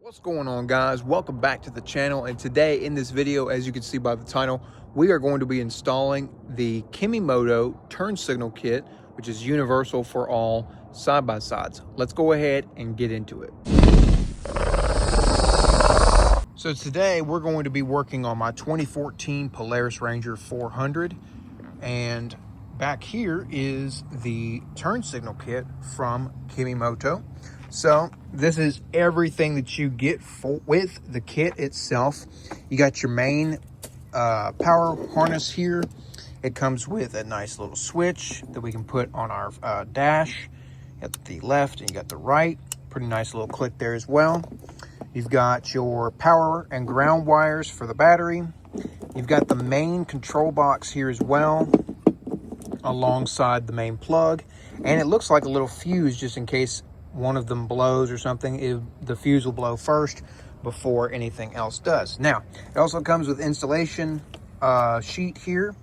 What's going on, guys? Welcome back to the channel, and today in this video, as you can see by the title, we are going to be installing the Kemimoto turn signal kit, which is universal for all side-by-sides. Let's go ahead and get into it. So today we're going to be working on my 2014 Polaris Ranger 400, and back here is the turn signal kit from Kemimoto. So this is everything that you get with the kit itself. You got your main power harness here. It comes with a nice little switch that we can put on our dash. You got the left and you got the right. Pretty nice little click there as well. You've got your power and ground wires for the battery. You've got the main control box here as well, alongside the main plug. And it looks like a little fuse just in case one of them blows or something. The fuse will blow first before anything else does. Now, it also comes with installation sheet here.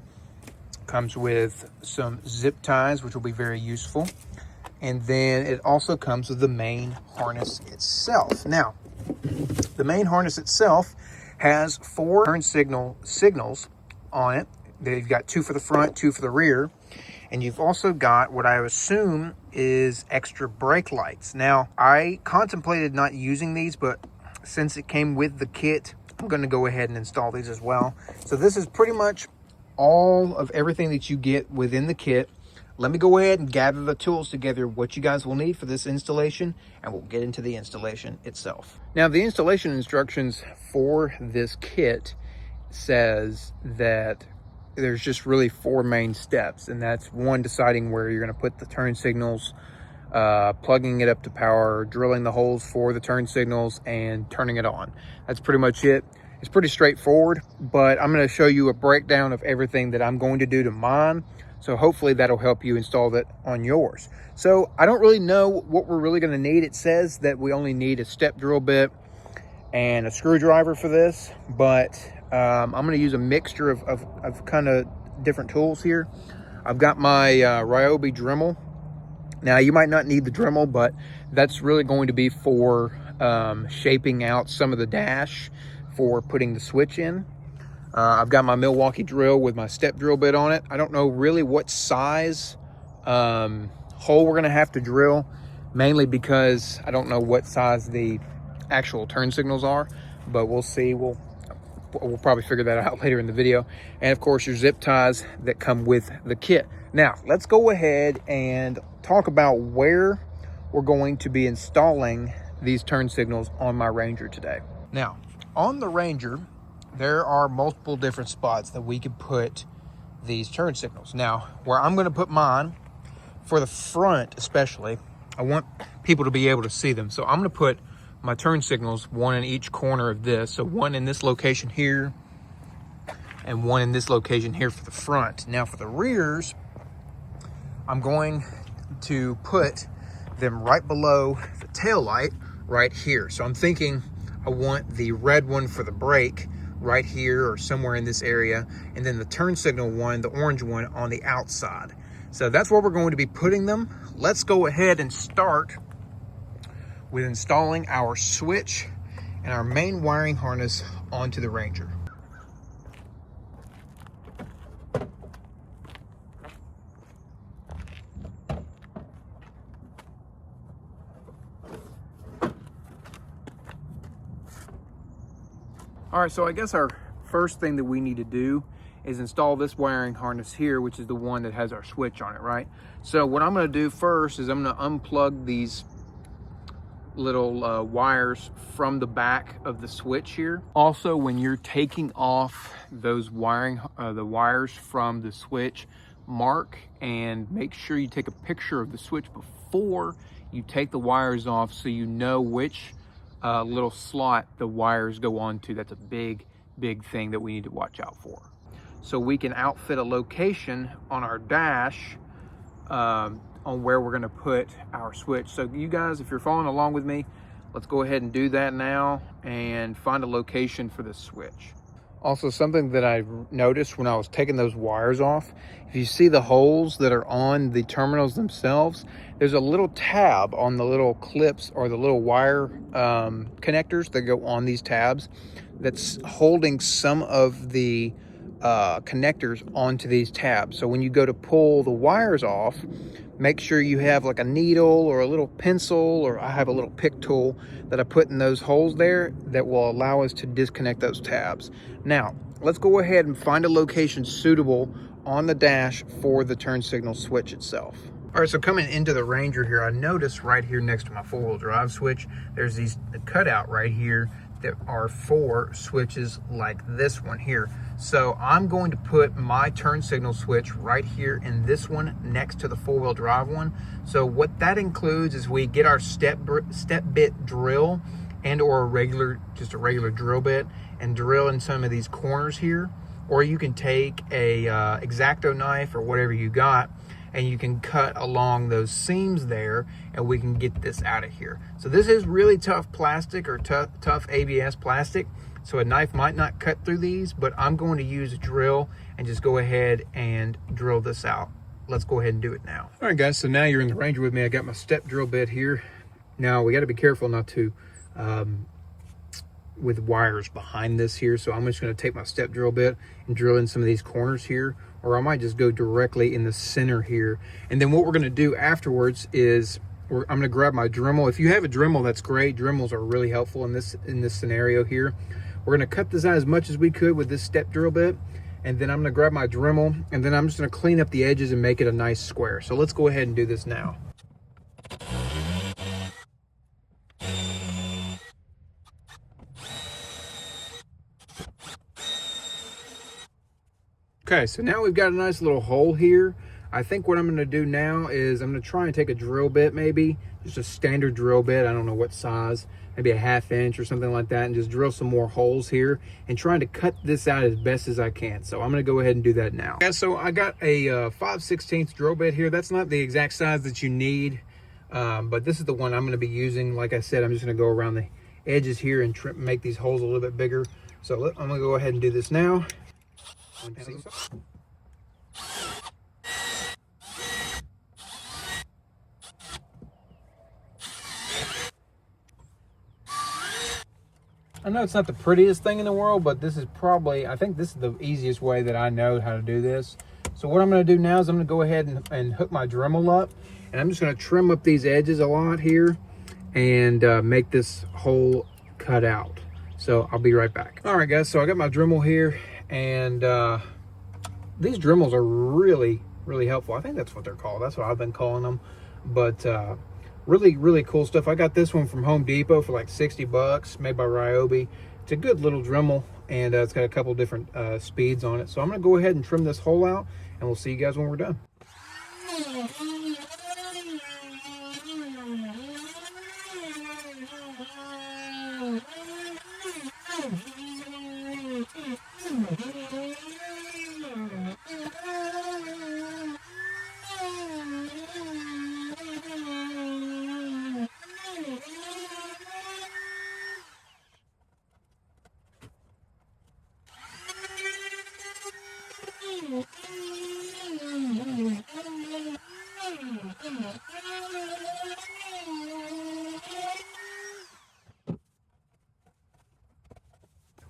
Comes with some zip ties, which will be very useful. And then it also comes with the main harness itself. Now, the main harness itself has 4 turn signals on it. You've got 2 for the front, 2 for the rear. And you've also got what I assume is extra brake lights. Now, I contemplated not using these, but since it came with the kit, I'm going to go ahead and install these as well. So this is pretty much all of everything that you get within the kit. Let me go ahead and gather the tools together, what you guys will need for this installation, and we'll get into the installation itself. Now, the installation instructions for this kit says that there's just really 4 main steps, and that's 1, deciding where you're going to put the turn signals, plugging it up to power, drilling the holes for the turn signals, and turning it on. That's pretty much it. It's pretty straightforward, but I'm going to show you a breakdown of everything that I'm going to do to mine, so hopefully that'll help you install that on yours. So I don't really know what we're really going to need. It says that we only need a step drill bit and a screwdriver for this, but I'm going to use a mixture of kind of different tools here. I've got my Ryobi Dremel. Now, you might not need the Dremel, but that's really going to be for shaping out some of the dash for putting the switch in. I've got my Milwaukee drill with my step drill bit on it. I don't know really what size hole we're going to have to drill, mainly because I don't know what size the actual turn signals are, but we'll see. We'll probably figure that out later in the video. And of course, your zip ties that come with the kit. Now, let's go ahead and talk about where we're going to be installing these turn signals on my Ranger today. Now, on the Ranger, there are multiple different spots that we could put these turn signals. Now, where I'm going to put mine, for the front especially, I want people to be able to see them. So I'm going to put my turn signals, 1 in each corner of this. So 1 in this location here, and 1 in this location here for the front. Now for the rears, I'm going to put them right below the tail light right here. So I'm thinking I want the red one for the brake right here or somewhere in this area, and then the turn signal one, the orange one, on the outside. So that's where we're going to be putting them. Let's go ahead and start with installing our switch and our main wiring harness onto the Ranger. All right, so I guess our first thing that we need to do is install this wiring harness here, which is the one that has our switch on it, right? So what I'm going to do first is I'm going to unplug these little wires from the back of the switch here. Also, when you're taking off those the wires from the switch, mark and make sure you take a picture of the switch before you take the wires off, so you know which little slot the wires go onto. That's a big thing that we need to watch out for. So we can outfit a location on our dash on where we're going to put our switch. So you guys, if you're following along with me, let's go ahead and do that now and find a location for the switch. Also, something that I noticed when I was taking those wires off, if you see the holes that are on the terminals themselves, there's a little tab on the little clips or the little wire connectors that go on these tabs that's holding some of the connectors onto these tabs. So when you go to pull the wires off, make sure you have like a needle or a little pencil, or I have a little pick tool that I put in those holes there that will allow us to disconnect those tabs. Now, let's go ahead and find a location suitable on the dash for the turn signal switch itself. All right, so coming into the Ranger here, I noticed right here next to my four-wheel drive switch, there's these cutout right here that are for switches like this one here. So I'm going to put my turn signal switch right here in this one next to the four-wheel drive one. So what that includes is we get our step bit drill and or just a regular drill bit and drill in some of these corners here. Or you can take a X-Acto knife or whatever you got, and you can cut along those seams there, and we can get this out of here. So this is really tough plastic, or tough ABS plastic, so a knife might not cut through these, but I'm going to use a drill and just go ahead and drill this out. Let's go ahead and do it now. All right, guys, so now you're in the Ranger with me. I got my step drill bit here. Now, we got to be careful not to with wires behind this here, so I'm just going to take my step drill bit and drill in some of these corners here, or I might just go directly in the center here. And then what we're going to do afterwards is I'm going to grab my Dremel. If you have a Dremel, that's great. Dremels are really helpful in this scenario here. We're going to cut this out as much as we could with this step drill bit, and then I'm going to grab my Dremel, and then I'm just going to clean up the edges and make it a nice square. So let's go ahead and do this now. Okay, so now we've got a nice little hole here. I think what I'm going to do now is I'm going to try and take a drill bit, maybe just a standard drill bit. I don't know what size, maybe a 1/2 inch or something like that, and just drill some more holes here and trying to cut this out as best as I can. So I'm going to go ahead and do that now. Yeah, so I got a 5/16 drill bit here. That's not the exact size that you need, but this is the one I'm going to be using. Like I said, I'm just going to go around the edges here and make these holes a little bit bigger. So I'm going to go ahead and do this now. I know it's not the prettiest thing in the world, but this is probably, I think this is the easiest way that I know how to do this. So what I'm going to do now is I'm going to go ahead and hook my Dremel up, and I'm just going to trim up these edges a lot here and make this hole cut out. So I'll be right back. All right, guys, so I got my Dremel here, and these Dremels are really, really helpful. I think that's what they're called. That's what I've been calling them. But really, really cool stuff. I got this one from Home Depot for like 60 bucks, made by Ryobi. It's a good little Dremel, and it's got a couple different speeds on it. So I'm going to go ahead and trim this hole out, and we'll see you guys when we're done.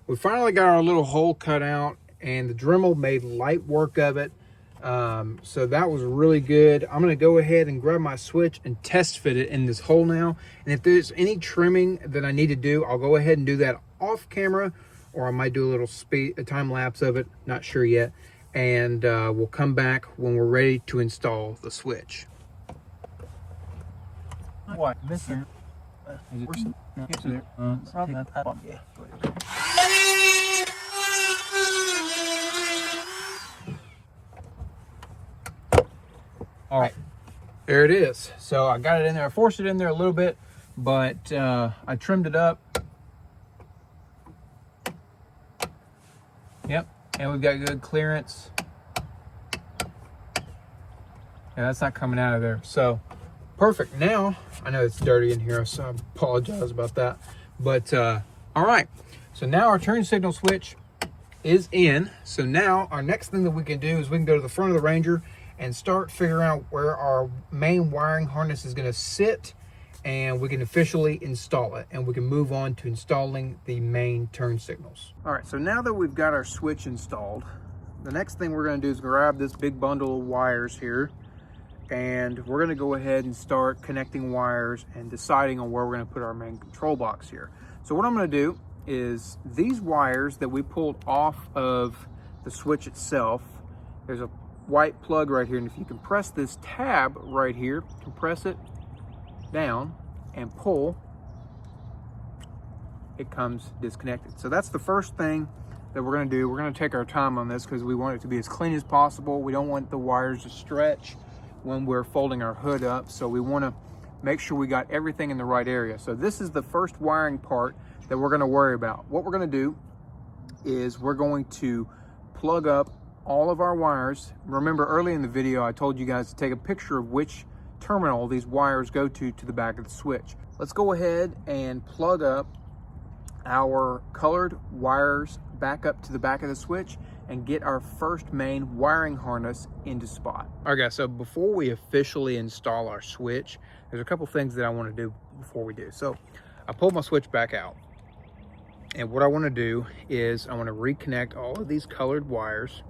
We finally got our little hole cut out, and the Dremel made light work of it. So that was really good. I'm going to go ahead and grab my switch and test fit it in this hole now. And if there's any trimming that I need to do, I'll go ahead and do that off camera, or I might do a little time lapse of it. Not sure yet. And we'll come back when we're ready to install the switch. What? This here? All right, there it is. So I got it in there. I forced it in there a little bit, but I trimmed it up. Yep, and we've got good clearance. Yeah, that's not coming out of there. So perfect. Now, I know it's dirty in here, so I apologize about that. But all right, so now our turn signal switch is in. So now our next thing that we can do is we can go to the front of the Ranger and start figuring out where our main wiring harness is going to sit, and we can officially install it, and we can move on to installing the main turn signals. All right, so now that we've got our switch installed, the next thing we're going to do is grab this big bundle of wires here, and we're going to go ahead and start connecting wires and deciding on where we're going to put our main control box here. So what I'm going to do is these wires that we pulled off of the switch itself, there's a white plug right here, and if you compress this tab right here, compress it down and pull, it comes disconnected. So that's the first thing that we're going to do. We're going to take our time on this because we want it to be as clean as possible. We don't want the wires to stretch when we're folding our hood up, so we want to make sure we got everything in the right area. So this is the first wiring part that we're going to worry about. What we're going to do is we're going to plug up all of our wires. Remember early in the video I told you guys to take a picture of which terminal these wires go to the back of the switch. Let's go ahead and plug up our colored wires back up to the back of the switch and get our first main wiring harness into spot. All right guys, so before we officially install our switch, there's a couple things that I want to do before we do. So I pulled my switch back out, and what I want to do is I want to reconnect all of these colored wires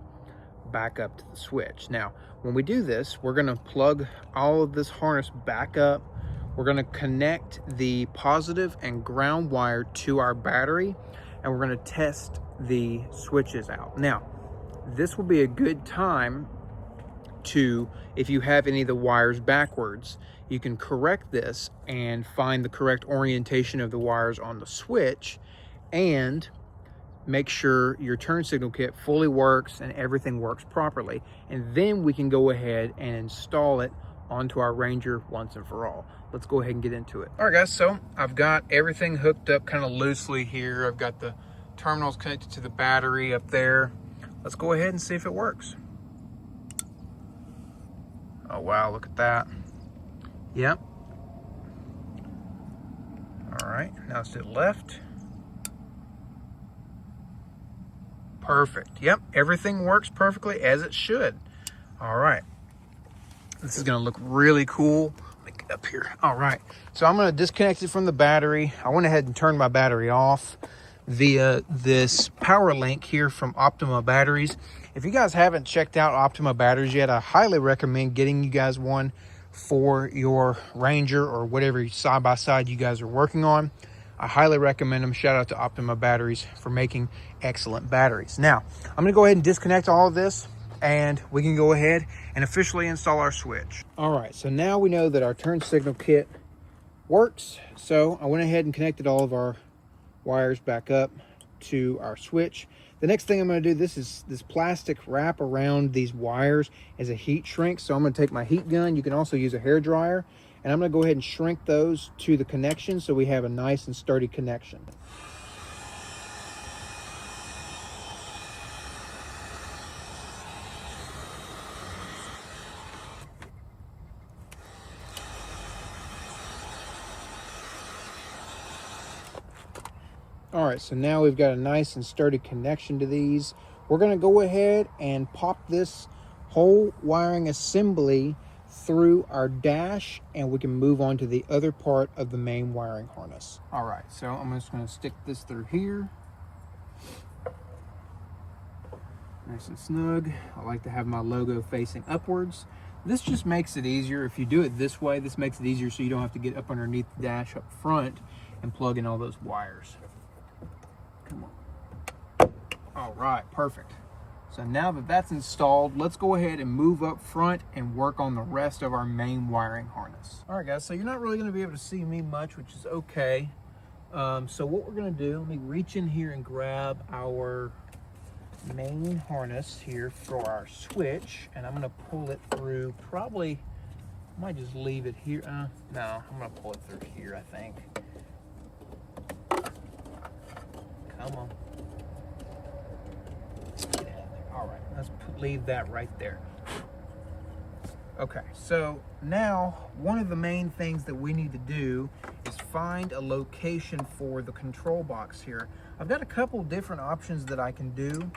back up to the switch. Now, when we do this, we're going to plug all of this harness back up. We're going to connect the positive and ground wire to our battery, and we're going to test the switches out. Now, this will be a good time to, if you have any of the wires backwards, you can correct this and find the correct orientation of the wires on the switch, and make sure your turn signal kit fully works and everything works properly. And then we can go ahead and install it onto our Ranger once and for all. Let's go ahead and get into it. All right guys, so I've got everything hooked up kind of loosely here. I've got the terminals connected to the battery up there. Let's go ahead and see if it works. Oh wow, look at that. Yep. All right, now it's to the left. Perfect. Yep, everything works perfectly as it should. All right. This is gonna look really cool. Let me get up here. All right, so I'm gonna disconnect it from the battery. I went ahead and turned my battery off via this power link here from Optima Batteries. If you guys haven't checked out Optima Batteries yet, I highly recommend getting you guys one for your Ranger or whatever side-by-side you guys are working on. I highly recommend them. Shout out to Optima Batteries for making excellent batteries. Now, I'm gonna go ahead and disconnect all of this, and we can go ahead and officially install our switch. All right, so now we know that our turn signal kit works. So I went ahead and connected all of our wires back up to our switch. The next thing I'm going to do, this plastic wrap around these wires as a heat shrink. So I'm going to take my heat gun. You can also use a hair dryer, and I'm going to go ahead and shrink those to the connection so we have a nice and sturdy connection. All right, so now we've got a nice and sturdy connection to these. We're gonna go ahead and pop this whole wiring assembly through our dash, and we can move on to the other part of the main wiring harness. All right, so I'm just gonna stick this through here. Nice and snug. I like to have my logo facing upwards. This just makes it easier. If you do it this way, this makes it easier so you don't have to get up underneath the dash up front and plug in all those wires. Come on. All right, perfect. So now that that's installed, let's go ahead and move up front and work on the rest of our main wiring harness. All right guys, so you're not really gonna be able to see me much, which is okay. So what we're gonna do, let me reach in here and grab our main harness here for our switch, and I'm gonna pull it through, probably, I might just leave it here. No, I'm gonna pull it through here, I think. Come on. Get out of there. All right, let's leave that right there. Okay, so now one of the main things that we need to do is find a location for the control box here. I've got a couple different options that I can do.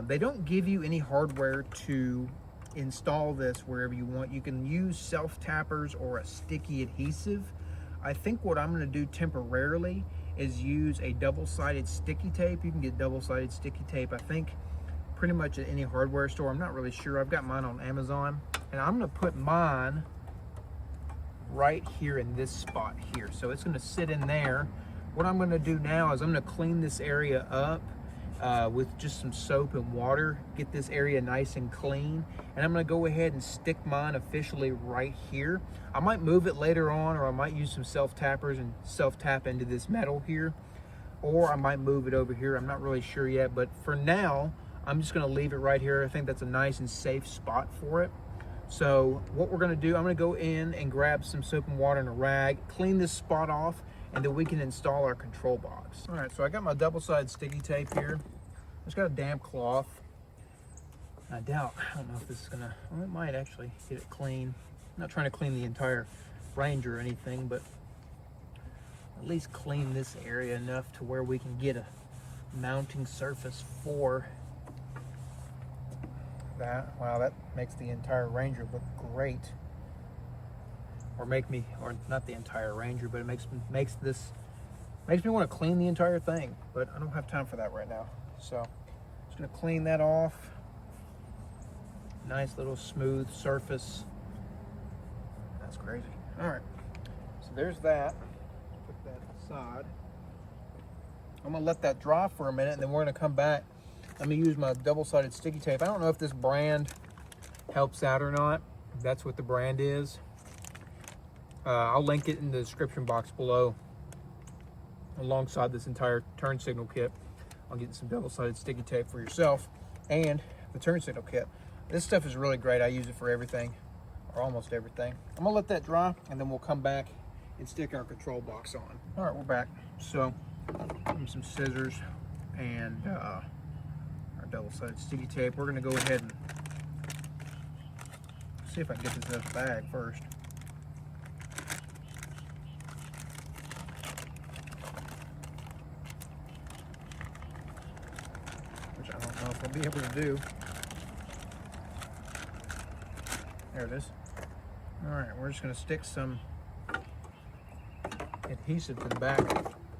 They don't give you any hardware to install this wherever you want. You can use self-tappers or a sticky adhesive. I think what I'm going to do temporarily is use a double-sided sticky tape. You can get double-sided sticky tape, I think, pretty much at any hardware store. I'm not really sure. I've got mine on Amazon, and I'm going to put mine right here in this spot here. So it's going to sit in there. What I'm going to do now is I'm going to clean this area up with just some soap and water, get this area nice and clean, and I'm going to go ahead and stick mine officially right here. I might move it later on, or I might use some self-tappers and self-tap into this metal here, or I might move it over here. I'm not really sure yet, but for now I'm just going to leave it right here. I think that's a nice and safe spot for it. So what we're going to do, I'm going to go in and grab some soap and water and a rag, clean this spot off, and then we can install our control box. All right, so I got my double-sided sticky tape here. It's got a damp cloth. I don't know if this is gonna, well, it might actually get it clean. I'm not trying to clean the entire Ranger or anything, but at least clean this area enough to where we can get a mounting surface for that. Wow, that makes the entire Ranger look great. Or not the entire Ranger, but it makes me want to clean the entire thing, but I don't have time for that right now. So just gonna clean that off. Nice little smooth surface. That's crazy. All right, so there's that. Put that aside. I'm gonna let that dry for a minute, and then we're gonna come back. Let me use my double-sided sticky tape. I don't know if this brand helps out or not. That's what the brand is. I'll link it in the description box below alongside this entire turn signal kit. I'll get some double-sided sticky tape for yourself and the turn signal kit. This stuff is really great. I use it for everything, or almost everything. I'm gonna let that dry, and then we'll come back and stick our control box on. All right, we're back. So give me some scissors and our double-sided sticky tape. We're gonna go ahead and see if I can get this out of the bag first. Which I don't know if I'll be able to do. There it is. All right, we're just gonna stick some adhesive to the back.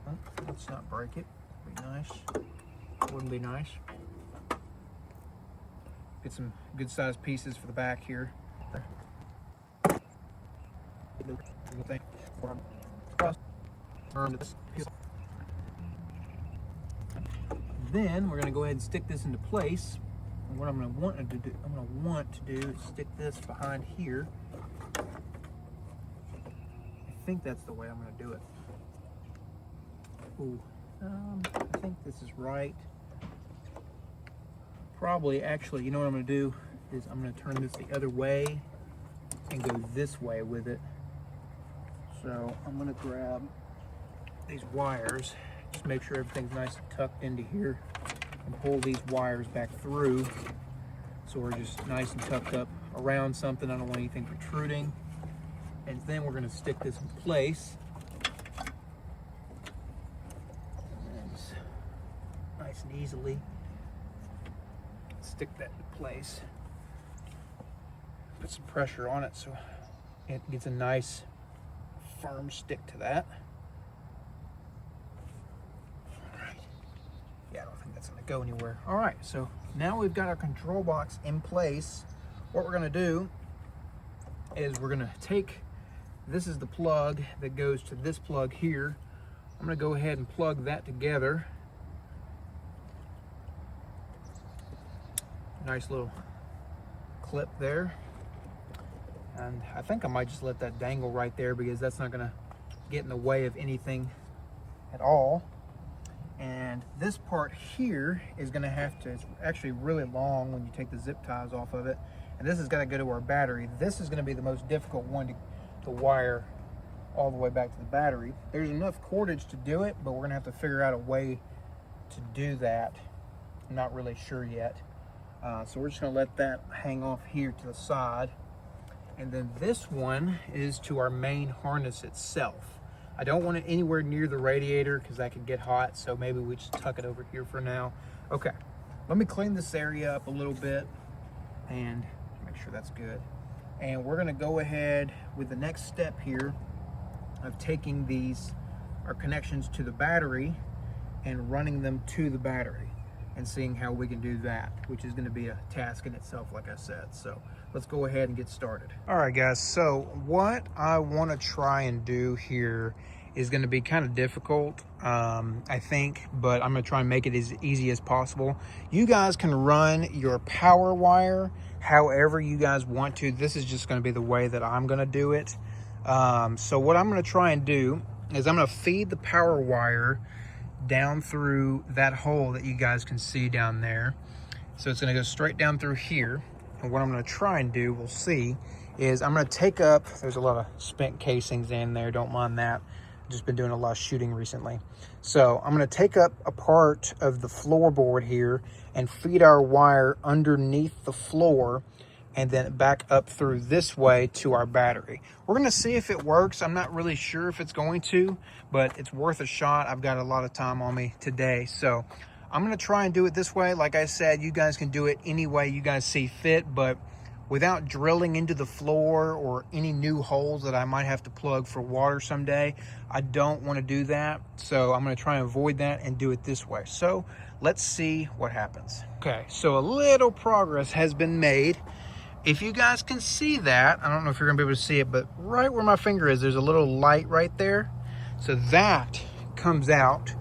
Oh, let's not break it. Be nice. Wouldn't be nice. Get some good sized pieces for the back here. Then we're gonna go ahead and stick this into place. And what I'm gonna want to do is stick this behind here. I think that's the way I'm gonna do it. Ooh, I think this is right. Probably, actually, you know what I'm gonna do is I'm gonna turn this the other way and go this way with it. So I'm gonna grab these wires, just make sure everything's nice and tucked into here, and pull these wires back through so we're just nice and tucked up around something. I don't want anything protruding. And then we're gonna stick this in place. And just nice and easily stick that in place. Put some pressure on it so it gets a nice firm stick to that. All right. Yeah, I don't think that's gonna go anywhere. All right, so now we've got our control box in place. What we're gonna do is we're gonna take, this is the plug that goes to this plug here. I'm gonna go ahead and plug that together. Nice little clip there. And I think I might just let that dangle right there because that's not gonna get in the way of anything at all. And this part here is gonna have to, it's actually really long when you take the zip ties off of it. And this is gonna go to our battery. This is gonna be the most difficult one to wire all the way back to the battery. There's enough cordage to do it, but we're gonna have to figure out a way to do that. I'm not really sure yet. So we're just gonna let that hang off here to the side. And then this one is to our main harness itself. I don't want it anywhere near the radiator because that could get hot, so maybe we just tuck it over here for now. Okay, let me clean this area up a little bit and make sure that's good. And we're gonna go ahead with the next step here of taking our connections to the battery and running them to the battery and seeing how we can do that, which is going to be a task in itself, like I said. So let's go ahead and get started. All right, guys, so what I want to try and do here is going to be kind of difficult, I think, but I'm going to try and make it as easy as possible. You guys can run your power wire however you guys want to. This is just going to be the way that I'm going to do it. So what I'm going to try and do is I'm going to feed the power wire down through that hole that you guys can see down there. So it's going to go straight down through here. And what I'm going to try and do, we'll see, is I'm going to take up, there's a lot of spent casings in there, don't mind that. I've just been doing a lot of shooting recently. So I'm going to take up a part of the floorboard here and feed our wire underneath the floor and then back up through this way to our battery. We're gonna see if it works. I'm not really sure if it's going to, but it's worth a shot. I've got a lot of time on me today, so I'm gonna try and do it this way. Like I said, you guys can do it any way you guys see fit, but without drilling into the floor or any new holes that I might have to plug for water someday, I don't wanna do that. So I'm gonna try and avoid that and do it this way. So let's see what happens. Okay, so a little progress has been made. If you guys can see that, I don't know if you're gonna be able to see it, but right where my finger is, there's a little light right there. So that comes out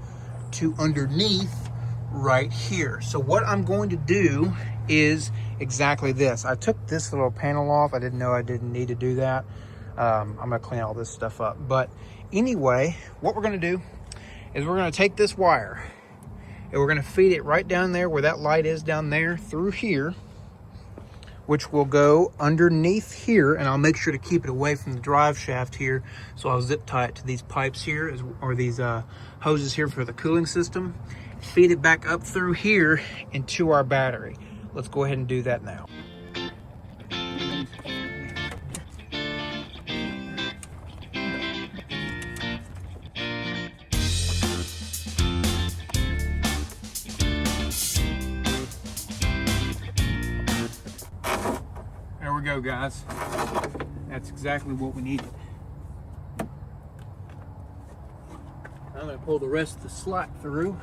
to underneath right here. So what I'm going to do is exactly this. I took this little panel off. I didn't know I didn't need to do that. I'm gonna clean all this stuff up. But anyway, what we're gonna do is we're gonna take this wire and we're gonna feed it right down there where that light is down there through here, which will go underneath here, and I'll make sure to keep it away from the drive shaft here. So I'll zip tie it to these pipes here, or these hoses here for the cooling system. Feed it back up through here into our battery. Let's go ahead and do that now. There we go, guys. That's exactly what we needed. I'm going to pull the rest of the slack through.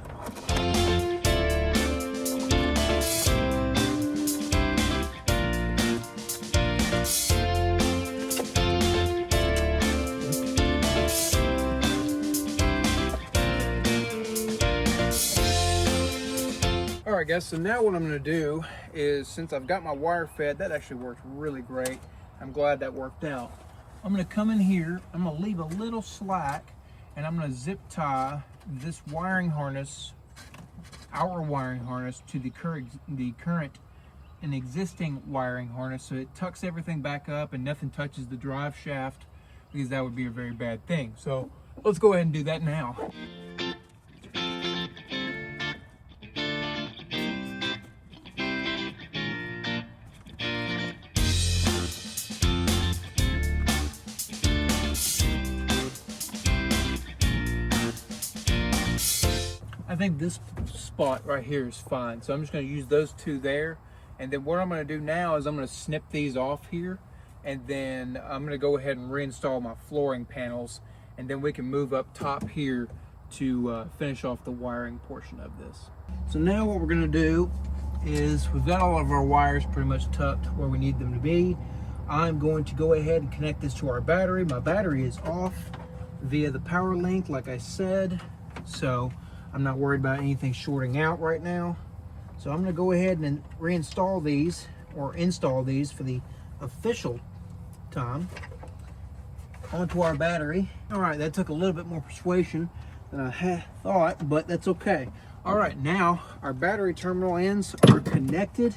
All right, guys, so now what I'm going to do is, since I've got my wire fed, that actually worked really great. I'm glad that worked out. I'm going to come in here, I'm going to leave a little slack, and I'm going to zip tie this wiring harness, our wiring harness, to the current and existing wiring harness, so it tucks everything back up and nothing touches the drive shaft, because that would be a very bad thing. So let's go ahead and do that now. I think this spot right here is fine. So I'm just going to use those two there. And then what I'm going to do now is I'm going to snip these off here. And then I'm going to go ahead and reinstall my flooring panels. And then we can move up top here to finish off the wiring portion of this. So now what we're going to do is, we've got all of our wires pretty much tucked where we need them to be. I'm going to go ahead and connect this to our battery. My battery is off via the power link, like I said. So I'm not worried about anything shorting out right now. So I'm going to go ahead and reinstall these, or install these for the official time, onto our battery. All right, that took a little bit more persuasion than I had thought, but that's okay. All right, now our battery terminal ends are connected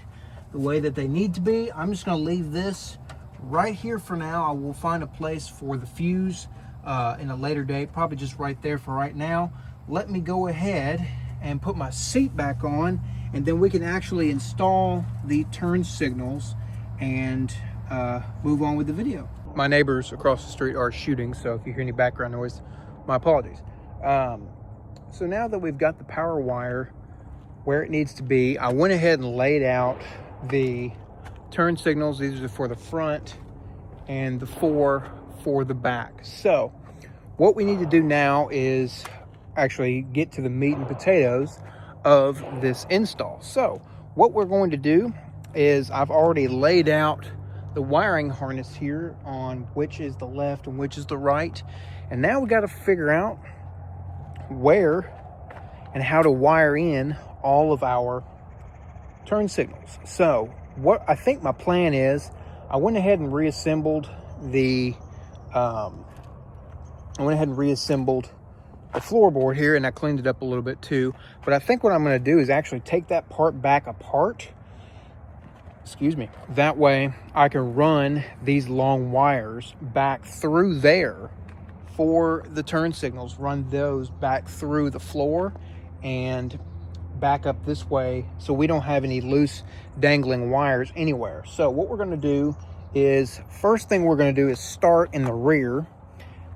the way that they need to be. I'm just going to leave this right here for now. I will find a place for the fuse in a later date, probably just right there for right now. Let me go ahead and put my seat back on, and then we can actually install the turn signals and move on with the video. My neighbors across the street are shooting, so if you hear any background noise, My apologies. So now that we've got the power wire where it needs to be, I went ahead and laid out the turn signals. These are for the front and the 4 for the back. So what we need to do now is actually get to the meat and potatoes of this install. So what we're going to do is, I've already laid out the wiring harness here on which is the left and which is the right. And now we got to figure out where and how to wire in all of our turn signals. So what I think my plan is, I went ahead and reassembled the floorboard here, and I cleaned it up a little bit too. But I think what I'm going to do is actually take that part back apart. Excuse me. That way I can run these long wires back through there for the turn signals, run those back through the floor and back up this way, so we don't have any loose dangling wires anywhere. So what we're going to do is, first thing we're going to do is start in the rear.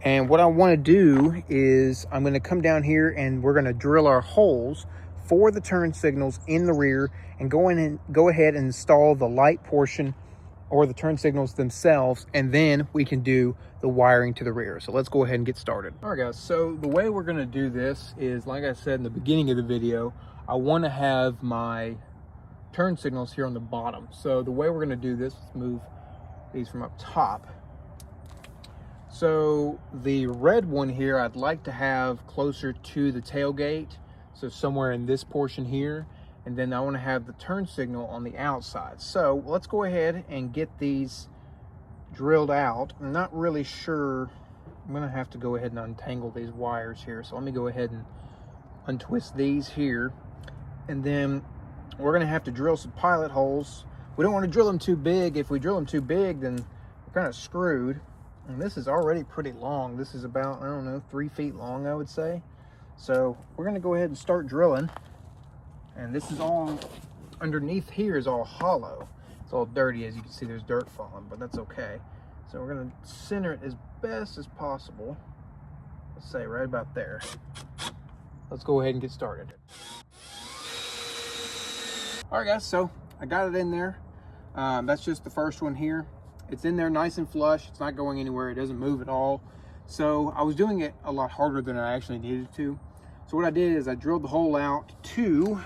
And what I want to do is, I'm going to come down here and we're going to drill our holes for the turn signals in the rear, and go ahead and install the light portion or the turn signals themselves, and then we can do the wiring to the rear. So let's go ahead and get started. All right guys, so the way we're going to do this is, like I said in the beginning of the video, I want to have my turn signals here on the bottom. So the way we're going to do this, let's move these from up top. So the red one here, I'd like to have closer to the tailgate, so somewhere in this portion here. And then I want to have the turn signal on the outside. So let's go ahead and get these drilled out. I'm not really sure. I'm going to have to go ahead and untangle these wires here. So let me go ahead and untwist these here. And then we're going to have to drill some pilot holes. We don't want to drill them too big. If we drill them too big, then we're kind of screwed. And this is already pretty long. This is about, I don't know, 3 feet long, I would say. So we're going to go ahead and start drilling. And this is all underneath here is all hollow. It's all dirty. As you can see, there's dirt falling, but that's okay. So we're going to center it as best as possible. Let's say right about there. Let's go ahead and get started. All right guys, so I got it in there. That's just the first one here. It's in there nice and flush. It's not going anywhere. It doesn't move at all. So I was doing it a lot harder than I actually needed to. So what I did is I drilled the hole out to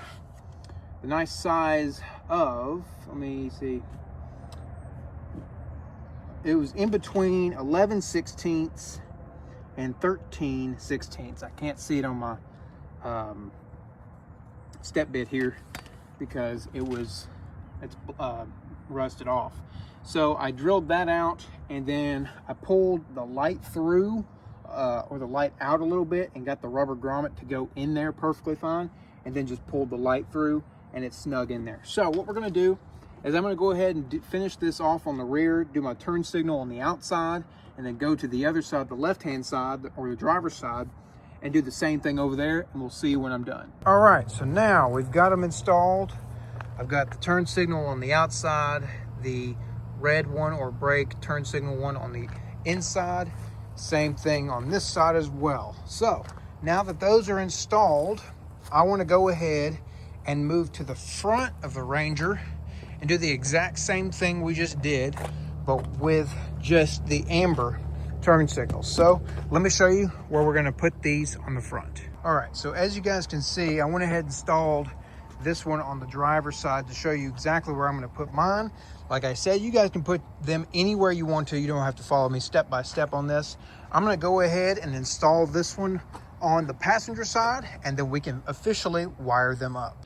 the nice size of, let me see, it was in between 11/16 and 13/16. I can't see it on my step bit here because it's rusted off. So I drilled that out, and then I pulled the light through or the light out a little bit, and got the rubber grommet to go in there perfectly fine, and then just pulled the light through, and it's snug in there. So what we're going to do is, I'm going to go ahead and finish this off on the rear, do my turn signal on the outside, and then go to the other side, the left-hand side or the driver's side, and do the same thing over there, and we'll see you when I'm done. All right, so now we've got them installed. I've got the turn signal on the outside, the red one or brake turn signal one on the inside. Same thing on this side as well. So now that those are installed, I want to go ahead and move to the front of the Ranger and do the exact same thing we just did, but with just the amber turn signals. So let me show you where we're going to put these on the front. All right, so as you guys can see, I went ahead and installed this one on the driver's side to show you exactly where I'm going to put mine. Like I said, you guys can put them anywhere you want to. You don't have to follow me step by step on this. I'm going to go ahead and install this one on the passenger side, and then we can officially wire them up.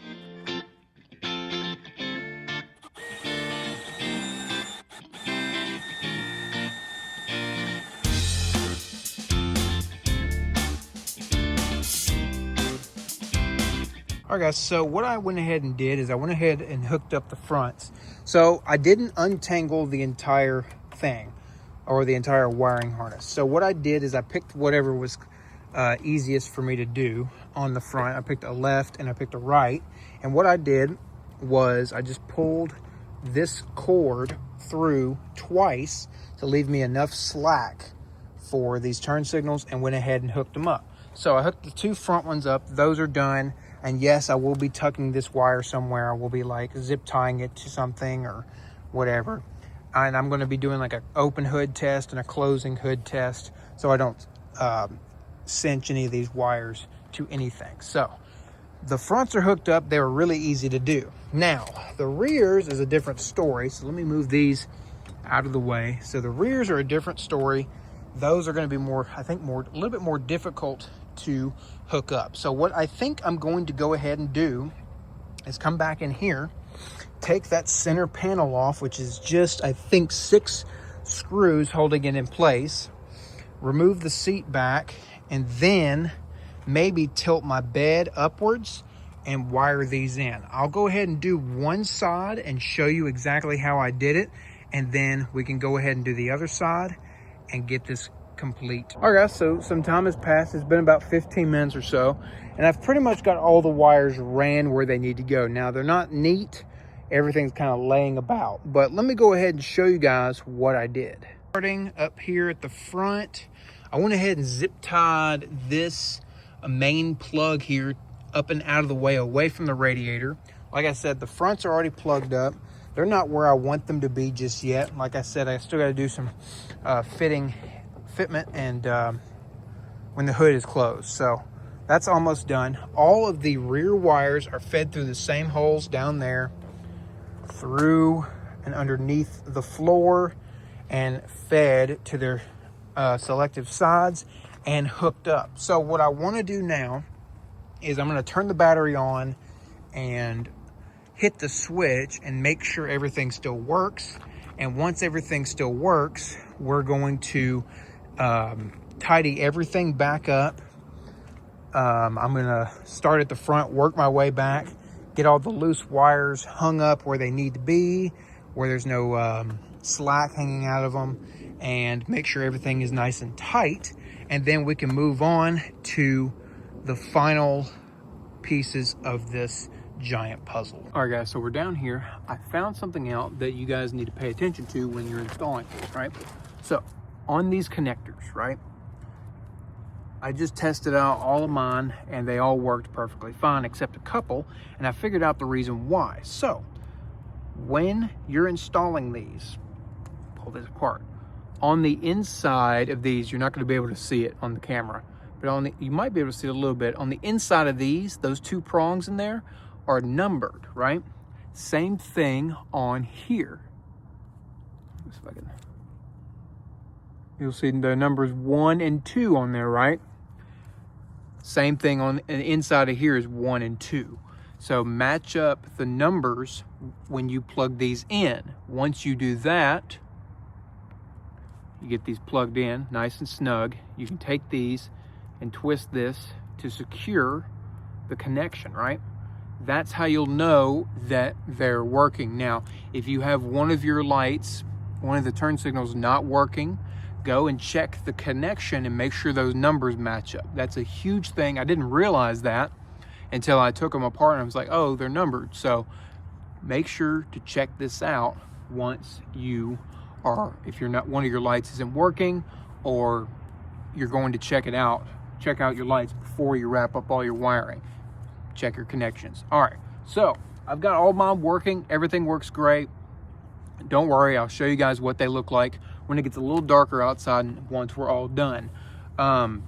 All right guys, so what I went ahead and did is I went ahead and hooked up the fronts. So I didn't untangle the entire thing or the entire wiring harness. So what I did is I picked whatever was easiest for me to do on the front. I picked a left and I picked a right. And what I did was I just pulled this cord through twice to leave me enough slack for these turn signals and went ahead and hooked them up. So I hooked the two front ones up. Those are done. And yes, I will be tucking this wire somewhere. I will be like zip tying it to something or whatever. And I'm going to be doing like an open hood test and a closing hood test, so I don't cinch any of these wires to anything. So the fronts are hooked up. They were really easy to do. Now, the rears is a different story. So let me move these out of the way. So the rears are a different story. Those are going to be more, I think, a little bit more difficult to hook up. So what I think I'm going to go ahead and do is come back in here, take that center panel off, which is just, I think, 6 screws holding it in place, remove the seat back, and then maybe tilt my bed upwards and wire these in. I'll go ahead and do one side and show you exactly how I did it, and then we can go ahead and do the other side and get this complete. All right, guys, so some time has passed. It's been about 15 minutes or so, and I've pretty much got all the wires ran where they need to go. Now, they're not neat. Everything's kind of laying about, but let me go ahead and show you guys what I did. Starting up here at the front, I went ahead and zip tied this main plug here up and out of the way, away from the radiator. Like I said, the fronts are already plugged up. They're not where I want them to be just yet. Like I said, I still got to do some fitment and when the hood is closed. So that's almost done. All of the rear wires are fed through the same holes down there, through and underneath the floor, and fed to their selective sides and hooked up. So what I want to do now is I'm going to turn the battery on and hit the switch and make sure everything still works. And once everything still works, we're going to tidy everything back up. I'm going to start at the front, work my way back, get all the loose wires hung up where they need to be, where there's no slack hanging out of them, and make sure everything is nice and tight. And then we can move on to the final pieces of this giant puzzle. All right, guys, so we're down here. I found something out that you guys need to pay attention to when you're installing this, right? So on these connectors, right, I just tested out all of mine and they all worked perfectly fine except a couple, and I figured out the reason why. So when you're installing these, pull this apart. On the inside of these, you're not going to be able to see it on the camera, but you might be able to see it a little bit. On the inside of these, those two prongs in there are numbered, right? Same thing on here. Let's see if I can. You'll see the numbers 1 and 2 on there, right? Same thing on the inside of here is 1 and 2. So match up the numbers when you plug these in. Once you do that, you get these plugged in nice and snug. You can take these and twist this to secure the connection, right? That's how you'll know that they're working. Now, if you have one of your lights, one of the turn signals not working, go and check the connection and make sure those numbers match up. That's a huge thing. I didn't realize that until I took them apart and I was like, oh, they're numbered. So make sure to check this out once you are, if you're not, one of your lights isn't working, or you're going to check it out, check out your lights before you wrap up all your wiring. Check your connections. All right, so I've got all mine working. Everything works great. Don't worry, I'll show you guys what they look like when it gets a little darker outside once we're all done. I'm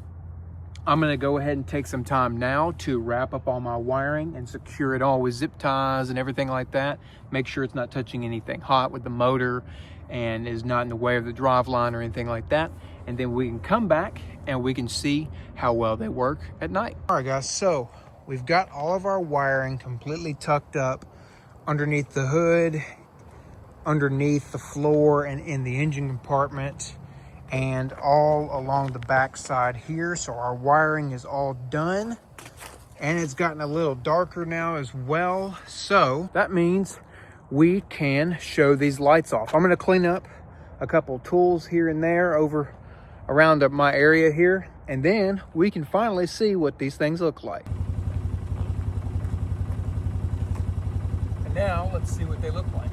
gonna go ahead and take some time now to wrap up all my wiring and secure it all with zip ties and everything like that. Make sure it's not touching anything hot with the motor and is not in the way of the drive line or anything like that. And then we can come back and we can see how well they work at night. All right, guys, so we've got all of our wiring completely tucked up underneath the hood, underneath the floor, and in the engine compartment, and all along the back side here. So our wiring is all done, and it's gotten a little darker now as well. So that means we can show these lights off. I'm going to clean up a couple tools here and there over around my area here, and then we can finally see what these things look like. And now let's see what they look like.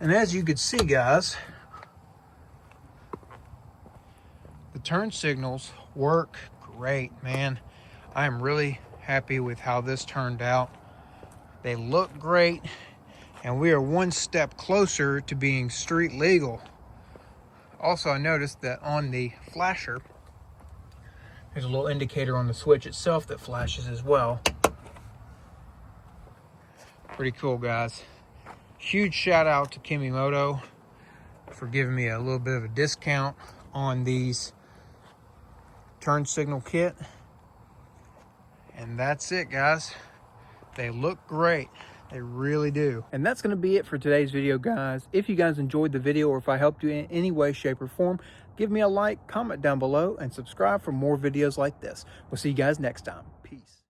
And as you can see, guys, the turn signals work great, man. I am really happy with how this turned out. They look great, and we are one step closer to being street legal. Also, I noticed that on the flasher, there's a little indicator on the switch itself that flashes as well. Pretty cool, guys. Huge shout out to Kemimoto for giving me a little bit of a discount on these turn signal kit. And that's it, guys. They look great. They really do. And that's going to be it for today's video, guys. If you guys enjoyed the video, or if I helped you in any way, shape, or form, give me a like, comment down below, and subscribe for more videos like this. We'll see you guys next time. Peace.